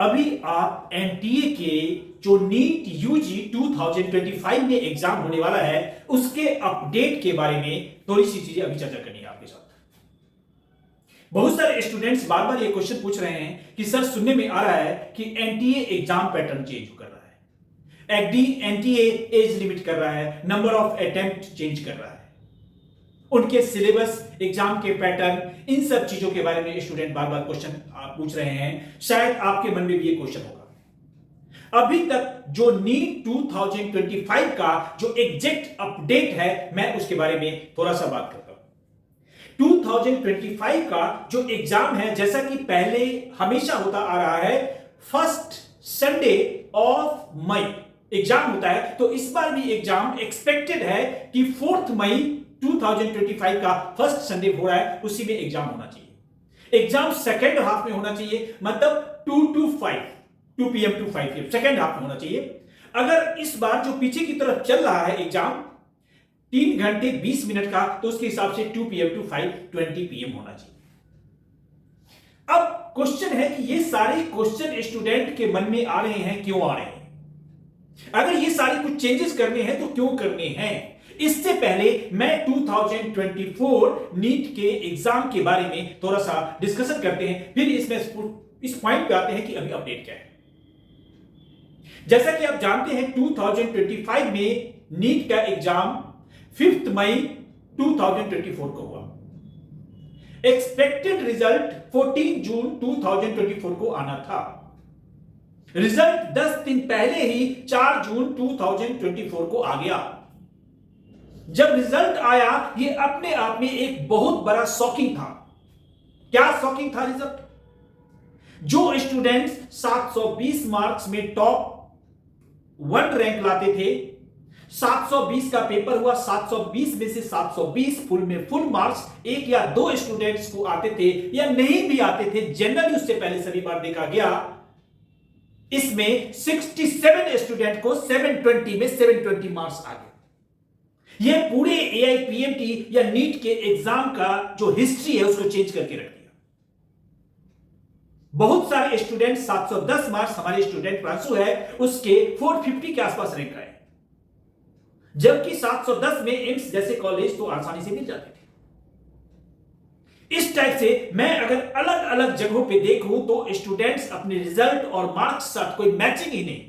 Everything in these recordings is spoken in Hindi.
अभी आप एनटीए के जो नीट यूजी 2025 में एग्जाम होने वाला है उसके अपडेट के बारे में थोड़ी सी चीजें अभी चर्चा करनी है आपके साथ। बहुत सारे स्टूडेंट्स बार बार ये क्वेश्चन पूछ रहे हैं कि सर सुनने में आ रहा है कि एनटीए एग्जाम पैटर्न चेंज कर रहा है, एनटीए एज लिमिट कर रहा है, नंबर ऑफ अटेम्प्ट चेंज कर रहा है, उनके सिलेबस, एग्जाम के पैटर्न, इन सब चीजों के बारे में स्टूडेंट बार बार क्वेश्चन पूछ रहे हैं। शायद आपके मन में भी ये क्वेश्चन होगा। अभी तक जो नीट 2025 का जो एग्जैक्ट अपडेट है मैं उसके बारे में थोड़ा सा बात करता हूं। 2025 का जो एग्जाम है, जैसा कि पहले हमेशा होता आ रहा है, first Sunday of May exam होता है, तो इस बार भी एग्जाम एक्सपेक्टेड है कि 4 मई 2025 का फर्स्ट संडे हो रहा है, उसी में एग्जाम होना चाहिए। एग्जाम सेकेंड हाफ में होना चाहिए, मतलब 2 PM to 5 PM second half में होना चाहिए। अगर इस बार जो पीछे की तरफ चल रहा है एग्जाम 3 घंटे 20 मिनट का, तो उसके हिसाब से 2 PM to 5:20 PM होना चाहिए। अब क्वेश्चन है कि ये सारे क्वेश्चन स्टूडेंट के मन में आ रहे हैं, क्यों आ रहे हैं? अगर ये सारे कुछ चेंजेस करने हैं तो क्यों करने हैं? इससे पहले मैं 2024 नीट के एग्जाम के बारे में थोड़ा सा डिस्कशन करते हैं, फिर इसमें इस पॉइंट पे आते हैं कि अभी अपडेट क्या है। जैसा कि आप जानते हैं 2025 में नीट का एग्जाम 5 मई 2024 को हुआ। एक्सपेक्टेड रिजल्ट 14 जून 2024 को आना था। रिजल्ट 10 दिन पहले ही 4 जून 2024 को आ गया। जब रिजल्ट आया, ये अपने आप में एक बहुत बड़ा शॉकिंग था। क्या शॉकिंग था रिजल्ट? जो स्टूडेंट्स 720 मार्क्स में टॉप 1 रैंक लाते थे, 720 का पेपर हुआ, 720 में से 720 फुल में फुल मार्क्स एक या दो स्टूडेंट्स को आते थे या नहीं भी आते थे, जनरली उससे पहले सभी बार देखा गया। इसमें 67 स्टूडेंट को 720 में 720 मार्क्स आ गए। यह पूरे एआईपीएमटी या नीट के एग्जाम का जो हिस्ट्री है उसको चेंज करके रख दिया। बहुत सारे स्टूडेंट 710 मार्क्स, हमारे स्टूडेंट प्रांशु है उसके 450 के आसपास रैंक आए, जबकि 710 में एम्स जैसे कॉलेज तो आसानी से मिल जाते थे। इस टाइप से मैं अगर अलग अलग जगहों पे देखूं तो स्टूडेंट्स अपने रिजल्ट और मार्क्स साथ कोई मैचिंग ही नहीं था।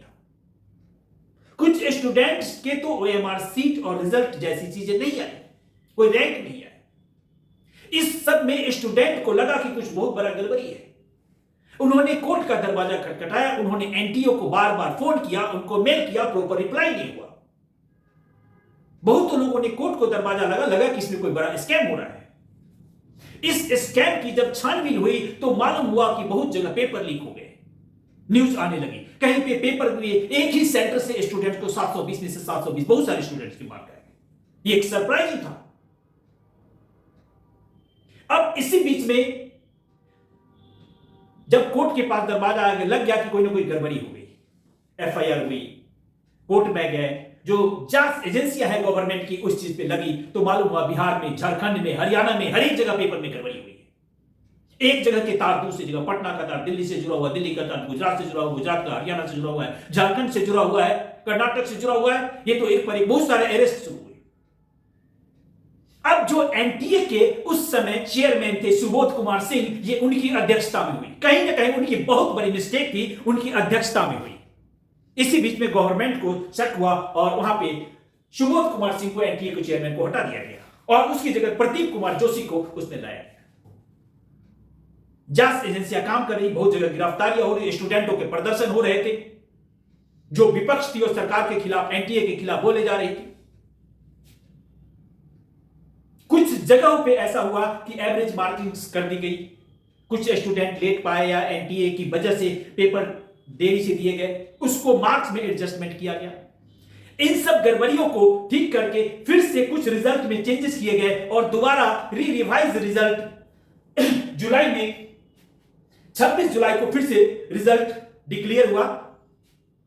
कुछ स्टूडेंट्स के तो ओएमआर सीट और रिजल्ट जैसी चीजें नहीं आई, कोई रैंक नहीं आई। इस सब में स्टूडेंट को लगा कि कुछ बहुत बड़ा गड़बड़ी है। उन्होंने कोर्ट का दरवाजा खटखटाया, उन्होंने एनटीओ को बार बार फोन किया, उनको मेल किया, प्रॉपर रिप्लाई नहीं हुआ। बहुत लोगों ने कोर्ट को दरवाजा लगा कि इसमें कोई बड़ा स्कैम हो रहा है। इस स्कैम की जब छानबीन हुई तो मालूम हुआ कि बहुत जगह पेपर लीक हो गए, न्यूज आने लगी, कहीं पे पेपर हुए, एक ही सेंटर से स्टूडेंट को 720 में से 720 बहुत सारे स्टूडेंट्स की मार्क आए। ये एक सरप्राइज था। अब इसी बीच में जब कोर्ट के पास दरवाजा आगे लग गया कि कोई ना कोई गड़बड़ी हो गई, एफआईआर हुई, कोर्ट में गए, जो जांच एजेंसियां है गवर्नमेंट की उस चीज पे लगी, तो मालूम हुआ बिहार में, झारखंड में, हरियाणा में, हर एक जगह पेपर में गड़बड़ी हुई है। एक जगह के तार दूसरी जगह, पटना का तार दिल्ली से जुड़ा हुआ, दिल्ली का तार गुजरात से जुड़ा हुआ, गुजरात का हरियाणा से जुड़ा हुआ है, झारखंड से जुड़ा हुआ है, कर्नाटक से जुड़ा हुआ है। ये तो एक पर एक बहुत सारे अरेस्ट शुरू हुए। अब जो एनटीए के उस समय चेयरमैन थे सुबोध कुमार सिंह, ये उनकी अध्यक्षता में हुई। कहीं ना कहीं उनकी बहुत बड़ी मिस्टेक थी, उनकी अध्यक्षता में हुई। इसी बीच में गवर्नमेंट को शक हुआ और वहां पे सुबोध कुमार सिंह को, एनटीए के चेयरमैन को, हटा दिया गया और उसकी जगह प्रदीप कुमार जोशी को उसने लाया गया। जांच एजेंसियां काम कर रही, बहुत जगह गिरफ्तारियां हो रही, स्टूडेंटों के प्रदर्शन हो रहे थे, जो विपक्ष थी और सरकार के खिलाफ, एनटीए के खिलाफ बोले जा रही थी। कुछ जगहों पे ऐसा हुआ कि एवरेज मार्किंग कर दी गई, कुछ स्टूडेंट लेट पाए या एनटीए की वजह से पेपर देरी से दिए गए, उसको मार्क्स में एडजस्टमेंट किया गया। इन सब गड़बड़ियों को ठीक करके फिर से कुछ रिजल्ट में चेंजेस किए गए और दोबारा रिवाइज रिजल्ट जुलाई में 26 जुलाई को फिर से रिजल्ट डिक्लेयर हुआ,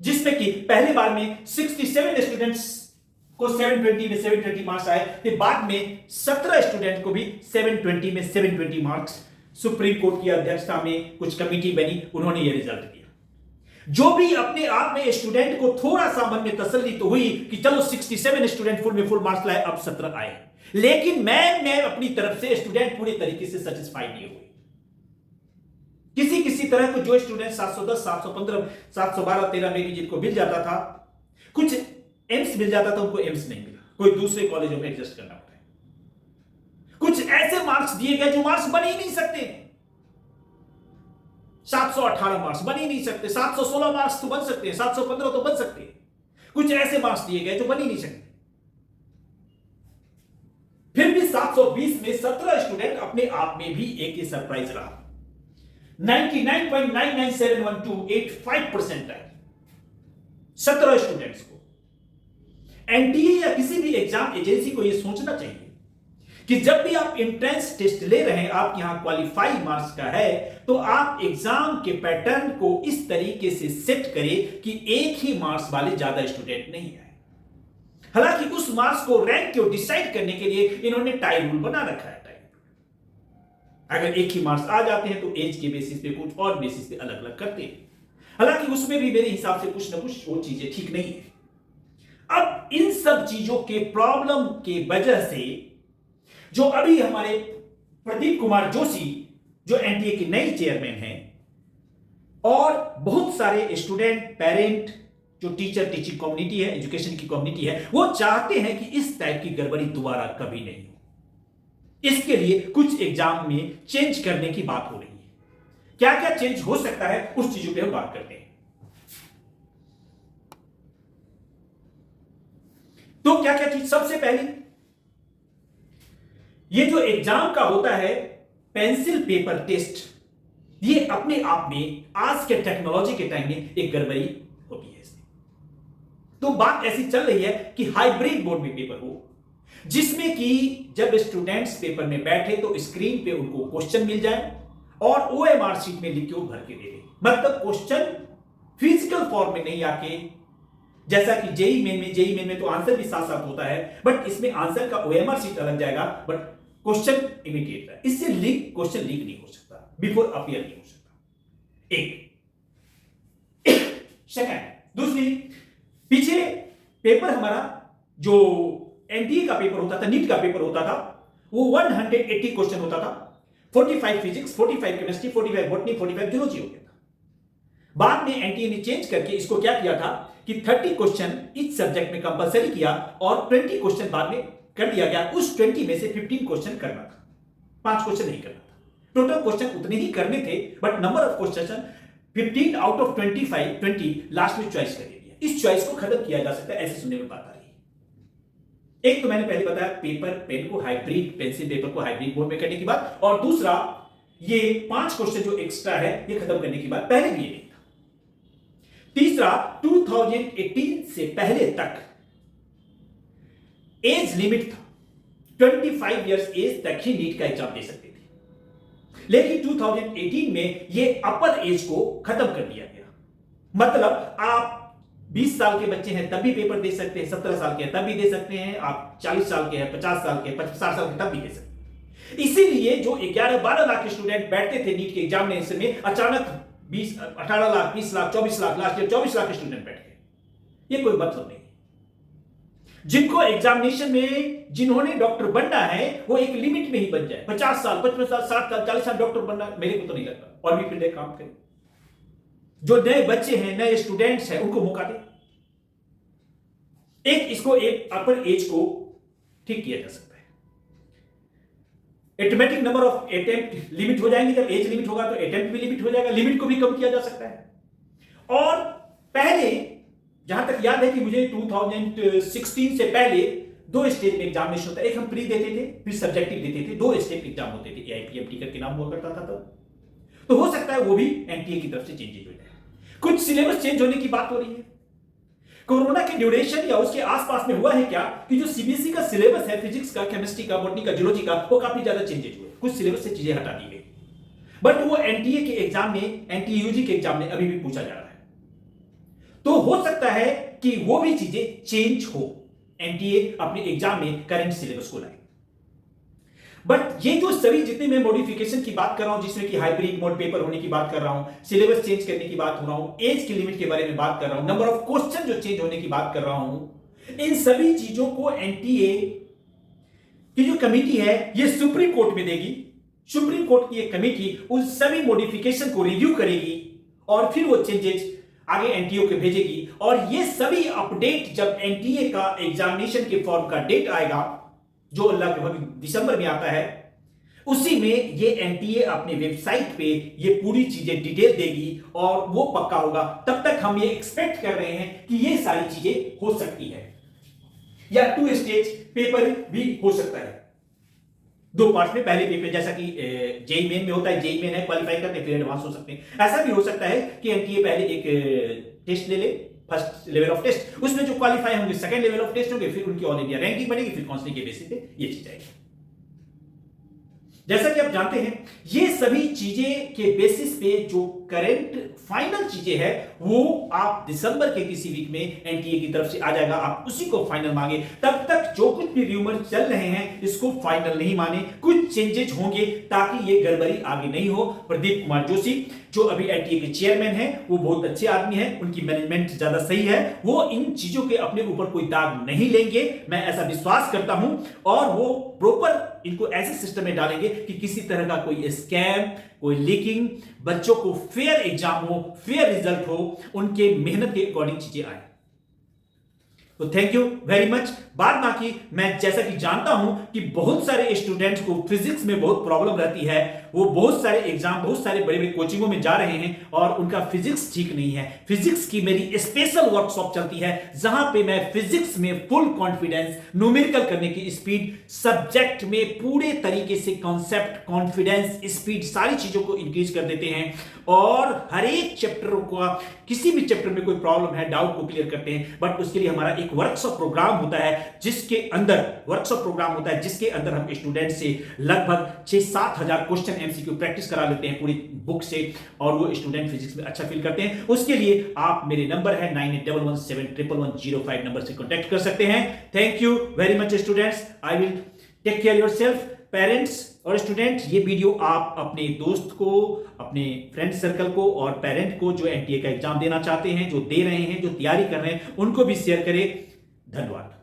जिसमें कि पहले बार में 67 स्टूडेंट्स को 720 में 720 मार्क्स आए, फिर बाद में 17 स्टूडेंट को भी 720 में 720 मार्क्स। सुप्रीम कोर्ट की अध्यक्षता में कुछ कमेटी बनी, उन्होंने यह रिजल्ट दिया। जो भी अपने आप में स्टूडेंट को थोड़ा सा मन में तसल्ली तो हुई कि चलो 67 स्टूडेंट फुल में फुल मार्क्स लाए, अब 17 आए, लेकिन मैं अपनी तरफ से स्टूडेंट पूरी तरीके से सेटिस्फाइड नहीं हुए। किसी किसी तरह को जो स्टूडेंट 710, 715, 712, 13 में भी जिनको मिल जाता था, कुछ एम्स मिल जाता था, उनको एम्स नहीं मिला, कोई दूसरे कॉलेजों में एडजस्ट करना पड़ा। कुछ ऐसे मार्क्स दिए गए जो मार्क्स बन ही नहीं सकते। 718 मार्क्स बन ही नहीं सकते, 716 मार्क्स तो बन सकते हैं, 715 तो बन सकते हैं। कुछ ऐसे मार्क्स दिए गए जो बन ही नहीं सकते। फिर भी 720 में 17 स्टूडेंट अपने आप में भी एक सरप्राइज रहा। 99.99712 85% है 17 स्टूडेंट्स को। एनटीए या किसी भी एग्जाम एजेंसी को यह सोचना चाहिए कि जब भी आप एंट्रेंस टेस्ट ले रहे हैं, आप यहां क्वालिफाई मार्क्स का है, तो आप एग्जाम के पैटर्न को इस तरीके से सेट करें कि एक ही मार्क्स वाले ज्यादा स्टूडेंट नहीं आए। हालांकि उस मार्क्स को रैंक को डिसाइड करने के लिए इन्होंने टाई रूल बना रखा है। अगर एक ही मार्क्स आ जाते हैं तो एज के बेसिस पे कुछ और बेसिस पे अलग अलग करते हैं। हालांकि उसमें भी मेरे हिसाब से कुछ ना कुछ वो चीजें ठीक नहीं है। अब इन सब चीजों के प्रॉब्लम के वजह से जो अभी हमारे प्रदीप कुमार जोशी जो एनटीए के नए चेयरमैन हैं, और बहुत सारे स्टूडेंट, पेरेंट, जो टीचर, टीचिंग कम्युनिटी है, एजुकेशन की कम्युनिटी है, वो चाहते हैं कि इस टाइप की गड़बड़ी दोबारा कभी नहीं हो। इसके लिए कुछ एग्जाम में चेंज करने की बात हो रही है। क्या क्या चेंज हो सकता है उस चीजों पे हम बात करते हैं। तो क्या क्या चीज, सबसे पहले ये जो एग्जाम का होता है पेंसिल पेपर टेस्ट, ये अपने आप में आज के टेक्नोलॉजी के टाइम में एक गड़बड़ी होती है इसमें। तो बात ऐसी चल रही है कि हाइब्रिड मोड में पेपर हो, जिसमें कि जब स्टूडेंट्स पेपर में बैठे तो स्क्रीन पे उनको क्वेश्चन मिल जाए और ओएमआर शीट में लिख के वो भर के दे दे। मतलब क्वेश्चन फिजिकल फॉर्म में नहीं आके, जैसा कि जेई मेन में तो आंसर भी साथ साथ होता है, बट इसमें आंसर का ओएमआर शीट अलग जाएगा, बट क्वेश्चन इमीडिएट है। इससे क्वेश्चन लीक नहीं हो सकता, बिफोर अपीयर नहीं हो सकता। एक सेकंड। दूसरी, पीछे पेपर हमारा जो एनटीए का पेपर होता था, नीट का पेपर होता था, वो 180 क्वेश्चन होता था। 45 फिजिक्स, 45 केमिस्ट्री, 45 बॉटनी, 45 जूलॉजी हो गया था। बाद में एनटीए ने चेंज करके इसको क्या किया था कि 30 क्वेश्चन इस सब्जेक्ट में कंपलसरी किया और 20 क्वेश्चन बाद में कर दिया गया। उस 20 में से 15 क्वेश्चन करना था, 5 क्वेश्चन नहीं करना था। टोटल क्वेश्चन उतने ही करने थे, but number of question 15 out of 25, 20 last में चॉइस कर दिया। इस चॉइस को खत्म किया जा सकता है, ऐसे सुनने में बात आ रही है। एक तो मैंने पहले बताया पेपर पेन को हाइब्रिड, पेंसिल पेपर को हाइब्रिड मोड में करने की बात, और दूसरा ये 5 क्वेश्चन जो एक्स्ट्रा है ये खत्म करने की बात, पहले भी ये नहीं था। तीसरा, 2018 से पहले तक एज लिमिट था, 25 इयर्स एज तक ही नीट का एग्जाम दे सकते थे, लेकिन 2018 में ये अपर एज को खत्म कर दिया गया। मतलब आप 20 साल के बच्चे हैं तब भी पेपर दे सकते हैं, 17 साल के हैं तब भी दे सकते हैं, आप 40 साल के हैं, 50 साल के, 60 साल के तब भी दे सकते हैं। इसीलिए जो 11-12 लाख स्टूडेंट बैठते थे नीट के एग्जामिनेशन में, अचानक 18 lakh, 20 lakh, 24 lakh, last year 24 lakh student बैठ गए। ये कोई मतलब नहीं। जिनको एग्जामिनेशन में जिन्होंने डॉक्टर बनना है वो एक लिमिट में ही बन जाए, 50 साल, 55 साल, 60 साल, 40 साल डॉक्टर बनना मेरे को तो नहीं लगता, और भी फील्ड काम करें। जो नए बच्चे हैं, नए स्टूडेंट्स हैं, उनको मौका दे। एक अपर एज को ठीक किया जा सकता है। Automatic number of attempt limit हो जाएंगे, जब एज लिमिट होगा तो अटेम्प्ट भी लिमिट हो जाएगा, लिमिट को भी कम किया जा सकता है। और पहले जहां तक याद है कि मुझे 2016 से पहले 2 स्टेज में एग्जामिनेशन होता है, एक हम प्री देते थे, फिर सब्जेक्टिव देते थे, 2 स्टेज एग्जाम होते थे, एआईपीएम टिकट के नाम हुआ करता था तब। तो हो सकता है वो भी एनटीए की तरफ से चेंजेस हो जाए। कुछ सिलेबस चेंज होने की बात हो रही है। कोरोना के ड्यूरेशन या उसके आसपास में हुआ है क्या कि जो सीबीएसई का सिलेबस है, फिजिक्स का, केमिस्ट्री का, बॉटनी का, जूलॉजी का, वो काफी ज्यादा चेंजेस हुए, कुछ सिलेबस से चीजें हटा दी गई, बट वो एनटीए के एग्जाम में, एनटीए यूजी के एग्जाम में अभी भी पूछा जा रहा है। तो हो सकता है कि वो भी चीजें चेंज हो, एनटीए अपने एग्जाम में करंट सिलेबस को लाए। बट ये जो सभी जितने मैं मॉडिफिकेशन की बात कर रहा हूं, जिसमें कि हाइब्रिड मोड पेपर होने की बात कर रहा हूं, सिलेबस चेंज करने की बात हो रहा हूं, एज की लिमिट के बारे में बात कर रहा हूं, नंबर ऑफ क्वेश्चन जो चेंज होने की बात कर रहा हूं, इन सभी चीजों को एनटीए की जो कमेटी है ये सुप्रीम कोर्ट में देगी। सुप्रीम कोर्ट की एक कमेटी उन सभी मॉडिफिकेशन को रिव्यू करेगी और फिर वो चेंजेस आगे एनटीए को भेजेगी। और ये सभी अपडेट जब एनटीए का एग्जामिनेशन के फॉर्म का डेट आएगा, जो लगभग दिसंबर में आता है, उसी में ये एनटीए अपने वेबसाइट पे ये पूरी चीजें डिटेल देगी और वो पक्का होगा। तब तक हम ये एक्सपेक्ट कर रहे हैं कि ये सारी चीजें हो सकती है, या 2 स्टेज पेपर भी हो सकता है, 2 पार्ट में। पहले पेपर जैसा कि जेई मेन में होता है, जेई मेन है क्वालिफाई करते फिर एडवांस हो सकते हैं। ऐसा भी हो सकता है कि एनटीए पहले एक टेस्ट ले ले, फर्स्ट लेवल ऑफ टेस्ट, उसमें जो क्वालिफाई होंगे सेकंड लेवल ऑफ टेस्ट होंगे, फिर उनकी ऑल इंडिया रैंकिंग बनेगी, फिर काउंसलिंग के बेसिस पे ये चीज आएगी। जैसा कि आप जानते हैं ये सभी चीजें के बेसिस पे जो करंट फाइनल चीजें हैं वो आप दिसंबर के किसी वीक में एनटीए की तरफ से आ जाएगा, आप उसी को फाइनल मांगे। तब तक जो कुछ भी रूमर चल रहे हैं इसको फाइनल नहीं माने, कुछ चेंजेस होंगे ताकि ये गड़बड़ी आगे नहीं हो। प्रदीप कुमार जोशी जो अभी एनटीए के चेयरमैन हैं, वो बहुत अच्छे आदमी हैं, उनकी मैनेजमेंट ज्यादा सही है, वो इन चीजों के अपने ऊपर कोई दाग नहीं लेंगे, मैं ऐसा विश्वास करता हूं। और वो प्रॉपर इनको ऐसे सिस्टम में डालेंगे कि किसी तरह का कोई स्कैम, कोई लीकिंग, बच्चों को फेयर एग्जाम हो, फेयर रिजल्ट हो, उनके मेहनत के अकॉर्डिंग चीजें आए। तो थैंक यू वेरी मच। बाद बाकी मैं जैसा कि जानता हूं कि बहुत सारे स्टूडेंट्स को फिजिक्स में बहुत प्रॉब्लम रहती है, वो बहुत सारे एग्जाम, बहुत सारे बड़े बड़े कोचिंगों में जा रहे हैं और उनका फिजिक्स ठीक नहीं है। फिजिक्स की मेरी स्पेशल वर्कशॉप चलती है जहां पे मैं फिजिक्स में फुल कॉन्फिडेंस, न्यूमेरिकल करने की स्पीड, सब्जेक्ट में पूरे तरीके से कॉन्सेप्ट, कॉन्फिडेंस, स्पीड, सारी चीजों को इंक्रीज कर देते हैं और हर एक चैप्टर को, किसी भी चैप्टर में कोई प्रॉब्लम है, डाउट को क्लियर करते हैं। बट उसके लिए हमारा एक वर्कशॉप प्रोग्राम होता है जिसके अंदर हम स्टूडेंट से लगभग 6-7 हजार क्वेश्चन एमसीक्यू प्रैक्टिस करा लेते हैं पूरी बुक से और वो स्टूडेंट फिजिक्स में अच्छा फील करते हैं। उसके लिए आप मेरे नंबर है 9811711105 नंबर से कांटेक्ट कर सकते हैं। Thank you very much students, I will take care yourself. Parents और स्टूडेंट, ये वीडियो आप अपने दोस्त को, अपने फ्रेंड सर्कल को और पेरेंट को जो एनटीए का एग्जाम देना चाहते हैं, जो दे रहे हैं, जो तैयारी कर रहे हैं, उनको भी शेयर करें। धन्यवाद।